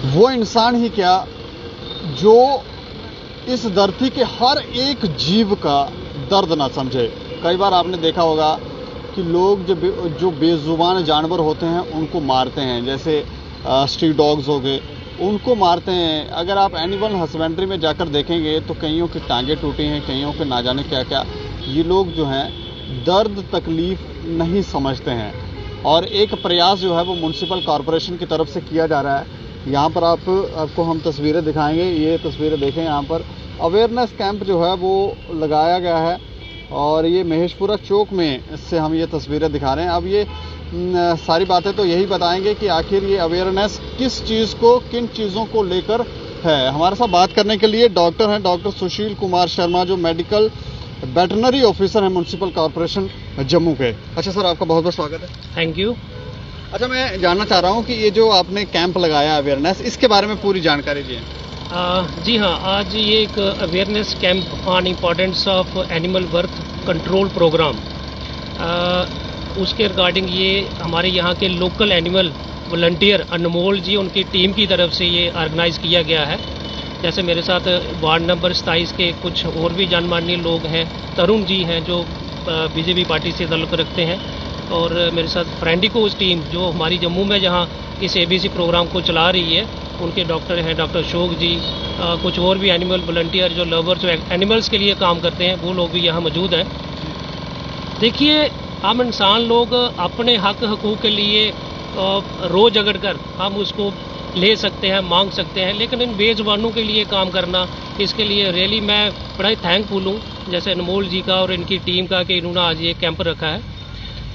वो इंसान ही क्या जो इस धरती के हर एक जीव का दर्द ना समझे। कई बार आपने देखा होगा कि लोग जो बेजुबान जानवर होते हैं उनको मारते हैं, जैसे स्ट्रीट डॉग्स हो गए, उनको मारते हैं। अगर आप एनिमल हस्बेंड्री में जाकर देखेंगे तो कईयों की टांगें टूटी हैं, कईयों के ना जाने क्या क्या। ये लोग जो हैं दर्द तकलीफ नहीं समझते हैं। और एक प्रयास जो है वो म्युनिसिपल कॉरपोरेशन की तरफ से किया जा रहा है। यहाँ पर आपको हम तस्वीरें दिखाएंगे। ये तस्वीरें देखें, यहाँ पर अवेयरनेस कैंप जो है वो लगाया गया है और ये महेशपुरा चौक में से हम ये तस्वीरें दिखा रहे हैं। अब ये सारी बातें तो यही बताएंगे कि आखिर ये अवेयरनेस किस चीज़ को, किन चीज़ों को लेकर है। हमारे साथ बात करने के लिए डॉक्टर हैं, डॉक्टर सुशील कुमार शर्मा, जो मेडिकल वेटरनरी ऑफिसर हैं म्युनिसिपल कॉरपोरेशन जम्मू के। अच्छा सर, आपका बहुत बहुत स्वागत है। Thank you. अच्छा, मैं जानना चाह रहा हूँ कि ये जो आपने कैंप लगाया अवेयरनेस, इसके बारे में पूरी जानकारी दिए। जी हाँ, आज ये एक awareness camp on importance of animal birth control program, उसके रिगार्डिंग ये हमारे यहाँ के local animal volunteer Anmol ji, उनकी टीम की तरफ से ये ऑर्गेनाइज किया गया है। जैसे मेरे साथ वार्ड नंबर 27 के कुछ और भी जानमान्य लोग हैं, तरुण जी हैं जो बीजेपी पार्टी से ताल्लुक़ रखते हैं, और मेरे साथ फ्रेंडिकोज टीम जो हमारी जम्मू में जहाँ इस एबीसी प्रोग्राम को चला रही है, उनके डॉक्टर हैं डॉक्टर अशोक जी, कुछ और भी एनिमल वॉलंटियर जो लवर्स जो एनिमल्स के लिए काम करते हैं वो लोग भी यहाँ मौजूद हैं। देखिए, हम इंसान लोग अपने हक हकूक़ के लिए रोज़ अगड़ कर हम उसको ले सकते हैं, मांग सकते हैं, लेकिन इन बेजुबानों के लिए काम करना, इसके लिए रियली मैं बड़ा ही थैंकफुल हूँ जैसे अनमोल जी का और इनकी टीम का कि इन्होंने आज ये कैंप रखा है।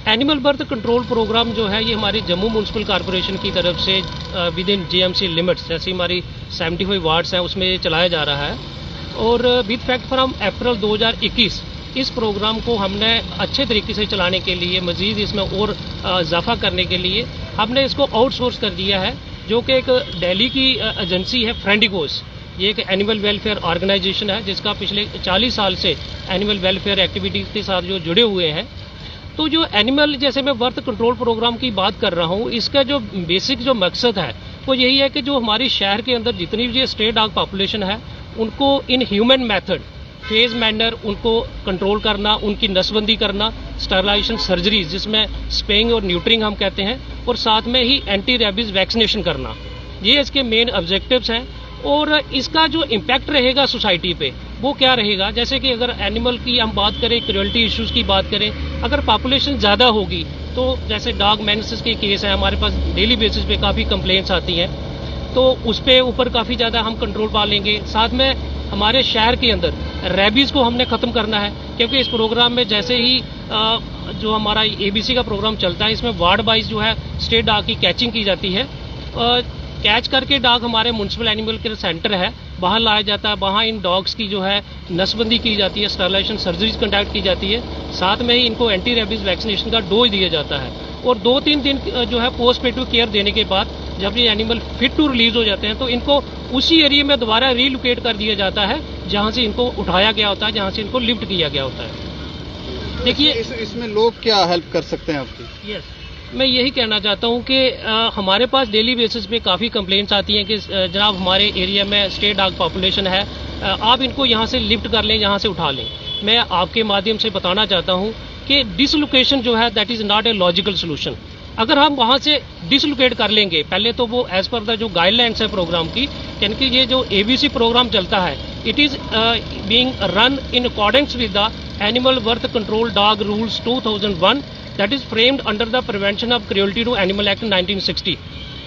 एनिमल बर्थ कंट्रोल प्रोग्राम जो है ये हमारे जम्मू म्युनिसिपल कॉरपोरेशन की तरफ से विद इन जीएमसी लिमिट्स, जैसे हमारी 75 वार्ड्स हैं उसमें ये चलाया जा रहा है। और विद फैक्ट फ्रॉम अप्रैल 2021 इस प्रोग्राम को हमने अच्छे तरीके से चलाने के लिए, मजीद इसमें और इजाफा करने के लिए हमने इसको आउटसोर्स कर दिया है, जो कि एक दिल्ली की एजेंसी है फ्रेंडिकोज। ये एक एनिमल वेलफेयर ऑर्गेनाइजेशन है जिसका पिछले 40 साल से एनिमल वेलफेयर एक्टिविटीज़ के साथ जो जुड़े हुए हैं। तो जो एनिमल, जैसे मैं बर्थ कंट्रोल प्रोग्राम की बात कर रहा हूँ, इसका जो बेसिक जो मकसद है वो यही है कि जो हमारी शहर के अंदर जितनी भी स्ट्रे डॉग पॉपुलेशन है उनको in human method phase manner उनको कंट्रोल करना, उनकी नसबंदी करना, स्टरलाइजेशन सर्जरीज जिसमें स्पेइंग और न्यूट्रिंग हम कहते हैं, और साथ में ही एंटी रेबीज वैक्सीनेशन करना, ये इसके मेन ऑब्जेक्टिव्स हैं। और इसका जो इम्पैक्ट रहेगा सोसाइटी पे वो क्या रहेगा, जैसे कि अगर एनिमल की हम बात करें, क्रुएल्टी इश्यूज की बात करें, अगर पॉपुलेशन ज़्यादा होगी तो जैसे डॉग मेनेसिस के केस हैं हमारे पास, डेली बेसिस पे काफ़ी कंप्लेंट्स आती हैं, तो उस पे ऊपर काफ़ी ज़्यादा हम कंट्रोल पा लेंगे। साथ में हमारे शहर के अंदर रेबीज़ को हमने ख़त्म करना है, क्योंकि इस प्रोग्राम में जैसे ही जो हमारा एबीसी का प्रोग्राम चलता है इसमें वार्ड वाइज जो है स्ट्रे डॉग की कैचिंग की जाती है। कैच करके डॉग हमारे म्युनिसिपल एनिमल केयर सेंटर है वहाँ लाया जाता है, वहाँ इन डॉग्स की जो है नसबंदी की जाती है, स्टरलाइजेशन सर्जरीज कंडक्ट की जाती है, साथ में ही इनको एंटी रेबीज वैक्सीनेशन का डोज दिया जाता है। और 2-3 दिन जो है पोस्ट पेटिव केयर देने के बाद जब ये एनिमल फिट टू रिलीज हो जाते हैं तो इनको उसी एरिया में दोबारा रीलोकेट कर दिया जाता है जहाँ से इनको उठाया गया होता है, जहाँ से इनको लिफ्ट किया गया होता है। देखिए, इसमें लोग क्या हेल्प कर सकते हैं आपकी? यस, मैं यही कहना चाहता हूं कि हमारे पास डेली बेसिस पे काफ़ी कंप्लेंट्स आती हैं कि जनाब हमारे एरिया में स्ट्रे डॉग पॉपुलेशन है, आप इनको यहां से लिफ्ट कर लें, यहां से उठा लें। मैं आपके माध्यम से बताना चाहता हूं कि डिसलोकेशन जो है that is not a logical solution. अगर हम वहां से डिसलोकेट कर लेंगे, पहले तो वो एज पर द जो गाइडलाइंस है प्रोग्राम की, यानी कि ये जो एबीसी प्रोग्राम चलता है it is being run in accordance with the animal birth control dog rules 2001 that is framed under the prevention of cruelty to animal act 1960।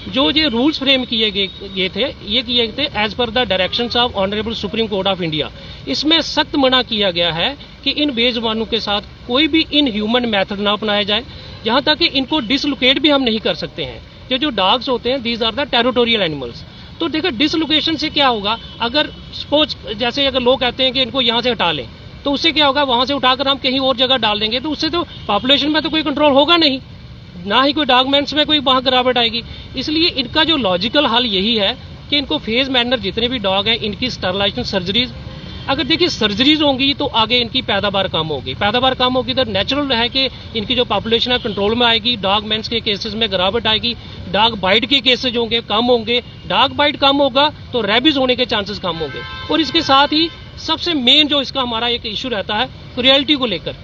जो ये रूल्स फ्रेम किए गए थे as per the directions of honourable supreme court of India. इसमें सख्त मना किया गया है कि इन बेजुबानों के साथ कोई भी इन ह्यूमन मेथड ना अपनाया जाए, यहाँ तक कि इनको डिसलोकेट भी हम नहीं कर सकते हैं। जो डॉग्स होते हैं these are the territorial animals. तो देखो डिसलोकेशन से क्या होगा, अगर सपोज जैसे अगर लोग कहते हैं कि इनको यहाँ से हटा लें तो उससे क्या होगा, वहां से उठाकर हम कहीं और जगह डाल देंगे तो उससे तो पॉपुलेशन में तो कोई कंट्रोल होगा नहीं, ना ही कोई डॉगमेंट्स में कोई वहां गिरावट आएगी। इसलिए इनका जो लॉजिकल हल यही है कि इनको फेज मैनर जितने भी डॉग हैं इनकी स्टरलाइजेशन सर्जरीज, अगर देखिए सर्जरीज होंगी तो आगे इनकी पैदावार कम होगी, पैदावार कम होगी तो नेचुरल है कि इनकी जो पॉपुलेशन है कंट्रोल में आएगी, डॉग मेंस के केसेस में गिरावट आएगी, डॉग बाइट के केसेज होंगे कम होंगे, डॉग बाइट कम होगा तो रेबीज होने के चांसेस कम होंगे। और इसके साथ ही सबसे मेन जो इसका हमारा एक इशू रहता है क्रुएल्टी को लेकर,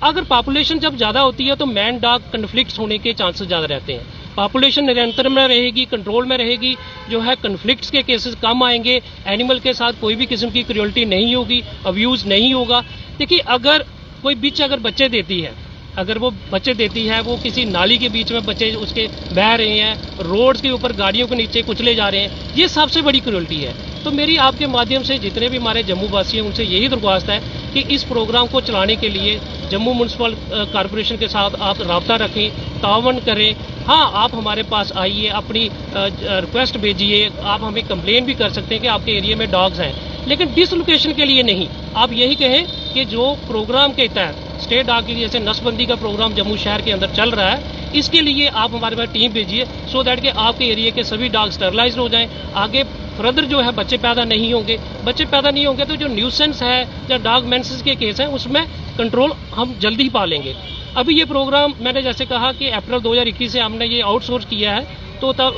अगर पॉपुलेशन जब ज्यादा होती है तो मैन डॉग कन्फ्लिक्ट्स होने के चांसेस ज्यादा रहते हैं। पॉपुलेशन निरंतर में रहेगी, कंट्रोल में रहेगी, जो है कन्फ्लिक्ट्स के केसेस कम आएंगे, एनिमल के साथ कोई भी किस्म की क्रुएल्टी नहीं होगी, अब्यूज नहीं होगा। देखिए अगर कोई बिच अगर बच्चे देती है, अगर वो बच्चे देती है, वो किसी नाली के बीच में बच्चे उसके बह रहे हैं, रोड्स के ऊपर गाड़ियों के नीचे कुचले जा रहे हैं, ये सबसे बड़ी क्रुएल्टी है। तो मेरी आपके माध्यम से जितने भी हमारे जम्मू वासी हैं उनसे यही दरख्वास्त है कि इस प्रोग्राम को चलाने के लिए जम्मू म्यूनसिपल कॉरपोरेशन के साथ आप रब्ता रखें, तावन करें। हाँ, आप हमारे पास आइए, अपनी रिक्वेस्ट भेजिए, आप हमें कंप्लेन भी कर सकते हैं कि आपके एरिया में डॉग्स हैं, लेकिन डिसलोकेशन के लिए नहीं। आप यही कहें कि जो प्रोग्राम के तहत स्टेट डॉग के लिए जैसे नसबंदी का प्रोग्राम जम्मू शहर के अंदर चल रहा है, इसके लिए आप हमारे पास टीम भेजिए सो दैट कि आपके एरिया के सभी डॉग स्टरलाइज हो जाएं। आगे फर्दर जो है बच्चे पैदा नहीं होंगे, बच्चे पैदा नहीं होंगे तो जो न्यूसेंस है या डॉग मेंसेस के केस हैं उसमें कंट्रोल हम जल्दी ही पा लेंगे। अभी ये प्रोग्राम मैंने जैसे कहा कि अप्रैल 2021 से हमने ये आउटसोर्स किया है, तो तब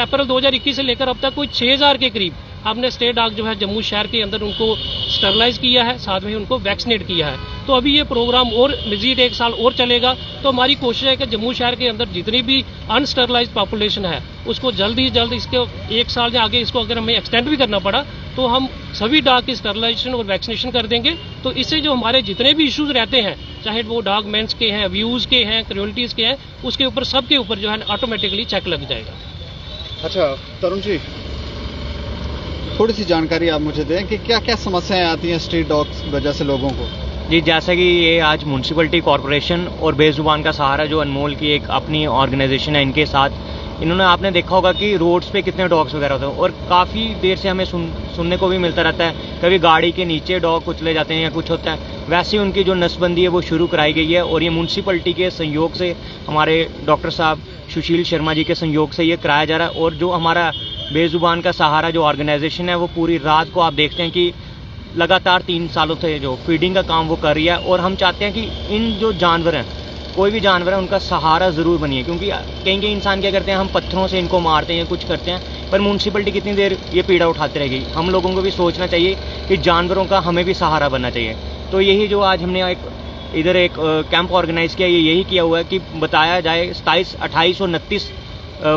अप्रैल 2021 से लेकर अब तक कोई 6000 के करीब हमने स्टेट डॉग जो है जम्मू शहर के अंदर उनको स्टरलाइज किया है, साथ में उनको वैक्सीनेट किया है। तो अभी ये प्रोग्राम और मजीद 1 साल और चलेगा। तो हमारी कोशिश है कि जम्मू शहर के अंदर जितनी भी अनस्टरलाइज पॉपुलेशन है उसको जल्द ही जल्द इसके 1 साल या आगे इसको अगर हमें एक्सटेंड भी करना पड़ा तो हम सभी डॉग की स्टरलाइजेशन और वैक्सीनेशन कर देंगे। तो इससे जो हमारे जितने भी इश्यूज रहते हैं, चाहे वो डॉग मेंस के हैं, व्यूज के हैं, क्रुएल्टीज के हैं, उसके ऊपर सबके ऊपर जो है ऑटोमेटिकली चेक लग जाएगा। अच्छा तरुण जी, थोड़ी सी जानकारी आप मुझे दें कि क्या क्या समस्याएं आती हैं स्ट्रीट डॉग्स की वजह से लोगों को। जी, जैसा कि ये आज म्यूनसिपलिटी कॉरपोरेशन और बेजुबान का सहारा जो अनमोल की एक अपनी ऑर्गेनाइजेशन है, इनके साथ इन्होंने, आपने देखा होगा कि रोड्स पे कितने डॉग्स वगैरह होते हैं और काफ़ी देर से हमें सुनने को भी मिलता रहता है, कभी गाड़ी के नीचे डॉग कुचले जाते हैं या कुछ होता है। वैसे ही उनकी जो नसबंदी है वो शुरू कराई गई है और ये म्यूनसिपलिटी के सहयोग से, हमारे डॉक्टर साहब सुशील शर्मा जी के सहयोग से ये कराया जा रहा है। और जो हमारा बेजुबान का सहारा जो ऑर्गेनाइजेशन है वो पूरी रात को आप देखते हैं कि लगातार 3 सालों से जो फीडिंग का काम वो कर रही है। और हम चाहते हैं कि इन जो जानवर हैं, कोई भी जानवर है, उनका सहारा ज़रूर बनिए, क्योंकि कहीं इंसान क्या करते हैं, हम पत्थरों से इनको मारते हैं या कुछ करते हैं, पर म्यूनसिपलिटी कितनी देर ये पीड़ा उठाते रहेगी। हम लोगों को भी सोचना चाहिए कि जानवरों का हमें भी सहारा बनना चाहिए। तो यही जो आज हमने इधर एक कैंप ऑर्गेनाइज किया, ये यही किया हुआ है कि बताया जाए 27, 28 और 29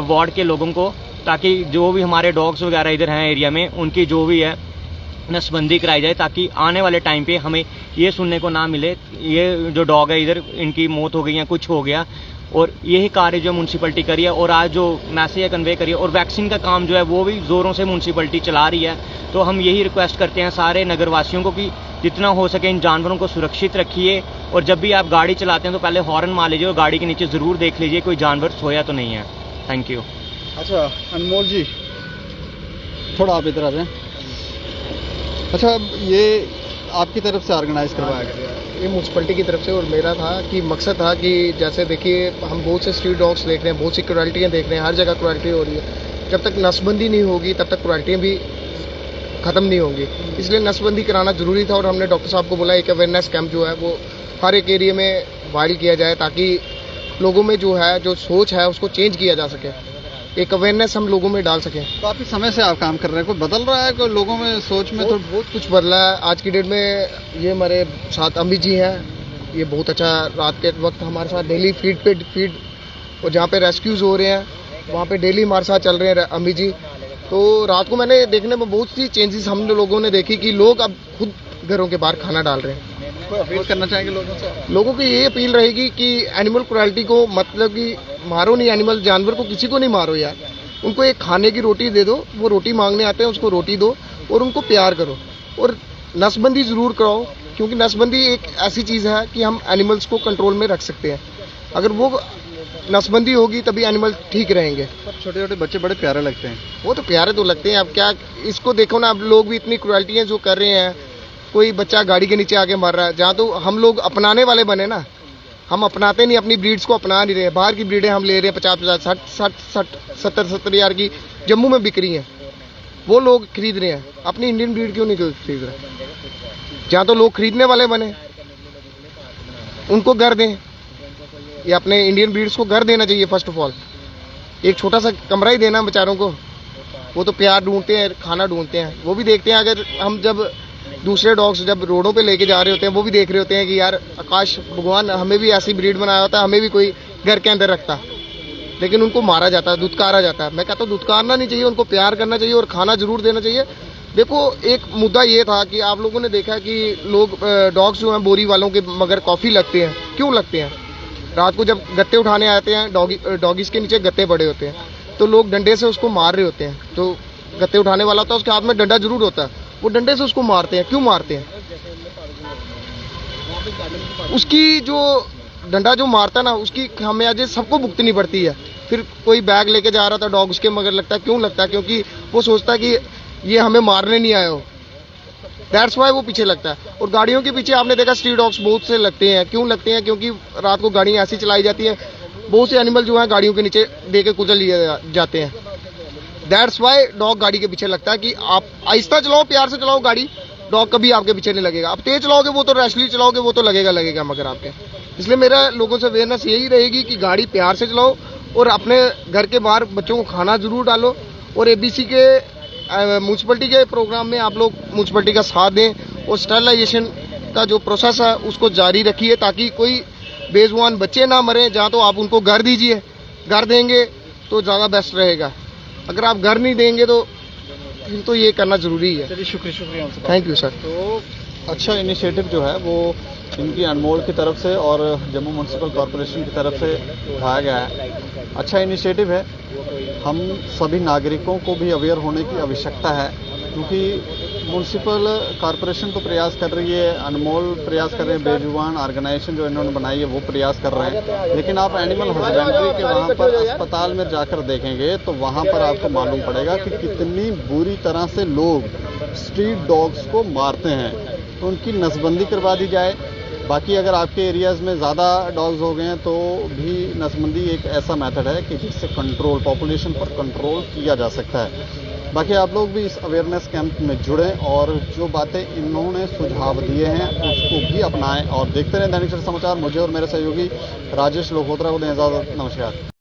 वार्ड के लोगों को, ताकि जो भी हमारे डॉग्स वगैरह इधर हैं एरिया में, उनकी जो भी है नसबंदी कराई जाए, ताकि आने वाले टाइम पे हमें ये सुनने को ना मिले ये जो डॉग है इधर इनकी मौत हो गई या कुछ हो गया। और यही कार्य जो म्यूनसिपलिटी करी है और आज जो मैसेज कन्वे करिए, और वैक्सीन का काम जो है वो भी ज़ोरों से म्यूनसिपलिटी चला रही है। तो हम यही रिक्वेस्ट करते हैं सारे नगरवासियों को कि जितना हो सके इन जानवरों को सुरक्षित रखिए, और जब भी आप गाड़ी चलाते हैं तो पहले हॉर्न मार लीजिए और गाड़ी के नीचे ज़रूर देख लीजिए कोई जानवर सोया तो नहीं है। Thank you. अच्छा अनमोल जी, थोड़ा आप इधर आ जाएं। अच्छा, ये आपकी तरफ से ऑर्गेनाइज करवाया गया? ये म्यूनसिपलिटी की तरफ से, और मेरा था कि मकसद था कि जैसे देखिए हम बहुत से स्ट्रीट डॉग्स देख रहे हैं, बहुत सी क्रुएल्टियाँ देख रहे हैं, हर जगह क्रुएल्टी हो रही है। जब तक नसबंदी नहीं होगी तब तक क्रुएल्टियाँ भी ख़त्म नहीं होंगी, इसलिए नसबंदी कराना ज़रूरी था। और हमने डॉक्टर साहब को बोला एक अवेयरनेस कैंप जो है वो हर एक एरिया में वायरल किया जाए, ताकि लोगों में जो है जो सोच है उसको चेंज किया जा सके, एक अवेयरनेस हम लोगों में डाल सकें। काफ़ी समय से आप काम कर रहे हैं, कोई बदल रहा है कोई लोगों में सोच में? तो बहुत कुछ बदला है आज की डेट में। ये हमारे साथ अम्मी जी हैं, ये बहुत अच्छा रात के वक्त हमारे साथ डेली फीड और जहाँ पे रेस्क्यूज हो रहे हैं वहाँ पे डेली हमारे साथ चल रहे हैं अम्मी जी। तो रात को मैंने देखने में बहुत सी चेंजेस हम लोगों ने देखी कि लोग अब खुद घरों के बाहर खाना डाल रहे हैं। कोई अपील करना चाहेंगे लोगों से? लोगों की ये अपील रहेगी कि एनिमल क्रुएल्टी को, मतलब कि मारो नहीं, एनिमल जानवर को किसी को नहीं मारो यार, उनको एक खाने की रोटी दे दो, वो रोटी मांगने आते हैं उसको रोटी दो और उनको प्यार करो, और नसबंदी ज़रूर कराओ, क्योंकि नसबंदी एक ऐसी चीज़ है कि हम एनिमल्स को कंट्रोल में रख सकते हैं। अगर वो नसबंदी होगी तभी एनिमल ठीक रहेंगे। छोटे छोटे बच्चे बड़े प्यारे लगते हैं। वो तो प्यारे तो लगते हैं, अब क्या इसको देखो ना, अब लोग भी इतनी क्रुएल्टियाँ जो कर रहे हैं, कोई बच्चा गाड़ी के नीचे आके मर रहा है, जहाँ तो हम लोग अपनाने वाले बने ना, हम अपनाते नहीं, अपनी ब्रीड्स को अपना नहीं रहे। बाहर की ब्रीडें हम ले रहे हैं 50-50, 60-70 हज़ार की जम्मू में बिक रही हैं, वो लोग खरीद रहे हैं, अपनी इंडियन ब्रीड क्यों नहीं खरीद रहे? जहाँ तो लोग खरीदने वाले बने, उनको घर दें। ये अपने इंडियन ब्रीड्स को घर देना चाहिए। फर्स्ट ऑफ ऑल एक छोटा सा कमरा ही देना बेचारों को। वो तो प्यार ढूंढते हैं, खाना ढूंढते हैं। वो भी देखते हैं, अगर हम जब दूसरे डॉग्स जब रोडों पे लेके जा रहे होते हैं, वो भी देख रहे होते हैं कि यार आकाश भगवान हमें भी ऐसी ब्रीड बनाया होता, हमें भी कोई घर के अंदर रखता, लेकिन उनको मारा जाता है, दुत्कारा जाता है। मैं कहता हूँ दुत्कारना नहीं चाहिए, उनको प्यार करना चाहिए और खाना जरूर देना चाहिए। देखो एक मुद्दा ये था कि आप लोगों ने देखा कि लोग डॉग्स जो हैं बोरी वालों के मगर कॉफी लगते हैं। क्यों लगते हैं? रात को जब गत्ते उठाने आते हैं, डॉगीज के नीचे गत्ते पड़े होते हैं, तो लोग डंडे से उसको मार रहे होते हैं। तो गत्ते उठाने वाला होता है, उसके हाथ में डंडा जरूर होता है, वो डंडे से उसको मारते हैं। क्यों मारते हैं? उसकी जो डंडा जो मारता है ना, उसकी खामियाजी सबको भुगतनी पड़ती है। फिर कोई बैग लेके जा रहा था, डॉग उसके मगर लगता है। क्यों लगता है? क्योंकि वो सोचता है कि ये हमें मारने नहीं आए हो, दैट्स वाई वो पीछे लगता है। और गाड़ियों के पीछे आपने देखा स्ट्रीट डॉग्स बहुत से लगते हैं। क्यों लगते हैं? क्योंकि रात को गाड़ियां ऐसी चलाई जाती हैं, बहुत से एनिमल जो है गाड़ियों के नीचे दे के कुचल लिए जाते हैं। दैट्स वाई डॉग गाड़ी के पीछे लगता है कि आप आहिस्ता चलाओ, प्यार से चलाओ गाड़ी, डॉग कभी आपके पीछे नहीं लगेगा। आप तेज चलाओगे, वो तो रैशली चलाओगे, वो तो लगेगा मगर आपके। इसलिए मेरा लोगों से अवेयरनेस यही रहेगी कि गाड़ी प्यार से चलाओ और अपने घर के बाहर बच्चों को खाना जरूर डालो। और एबीसी के म्यूनसिपलिटी के प्रोग्राम में आप लोग म्यूनसिपलिटी का साथ दें और स्टरलाइजेशन का जो प्रोसेस है उसको जारी रखिए, ताकि कोई बेजुबान बच्चे ना मरें। जहाँ तो आप उनको घर दीजिए, घर देंगे तो ज़्यादा बेस्ट रहेगा। अगर आप घर नहीं देंगे तो फिर तो ये करना जरूरी है। चलिए शुक्रिया। Thank you sir. तो अच्छा इनिशिएटिव जो है वो इनकी अनमोल की तरफ से और जम्मू म्यूनसिपल कॉरपोरेशन की तरफ से उठाया गया है। अच्छा इनिशिएटिव है। हम सभी नागरिकों को भी अवेयर होने की आवश्यकता है, क्योंकि म्यूनसिपल कॉरपोरेशन तो प्रयास कर रही है, अनमोल प्रयास कर रहे हैं, बेजुबान ऑर्गेनाइजेशन जो इन्होंने बनाई है वो प्रयास कर रहे हैं। लेकिन आप एनिमल हस्बेंड्री के वहाँ पर अस्पताल में जाकर देखेंगे तो वहाँ पर आपको मालूम पड़ेगा कि कितनी बुरी तरह से लोग स्ट्रीट डॉग्स को मारते हैं। तो उनकी नसबंदी करवा दी जाए। बाकी अगर आपके एरियाज़ में ज़्यादा डॉग्स हो गए हैं तो भी नसबंदी एक ऐसा मेथड है कि जिससे कंट्रोल, पॉपुलेशन पर कंट्रोल किया जा सकता है। बाकी आप लोग भी इस अवेयरनेस कैंप में जुड़ें और जो बातें इन्होंने सुझाव दिए हैं उसको भी अपनाएं। और देखते रहें दैनिक सवेरा समाचार। मुझे और मेरे सहयोगी राजेश लोहोत्रा को दें इजाज़त। नमस्कार।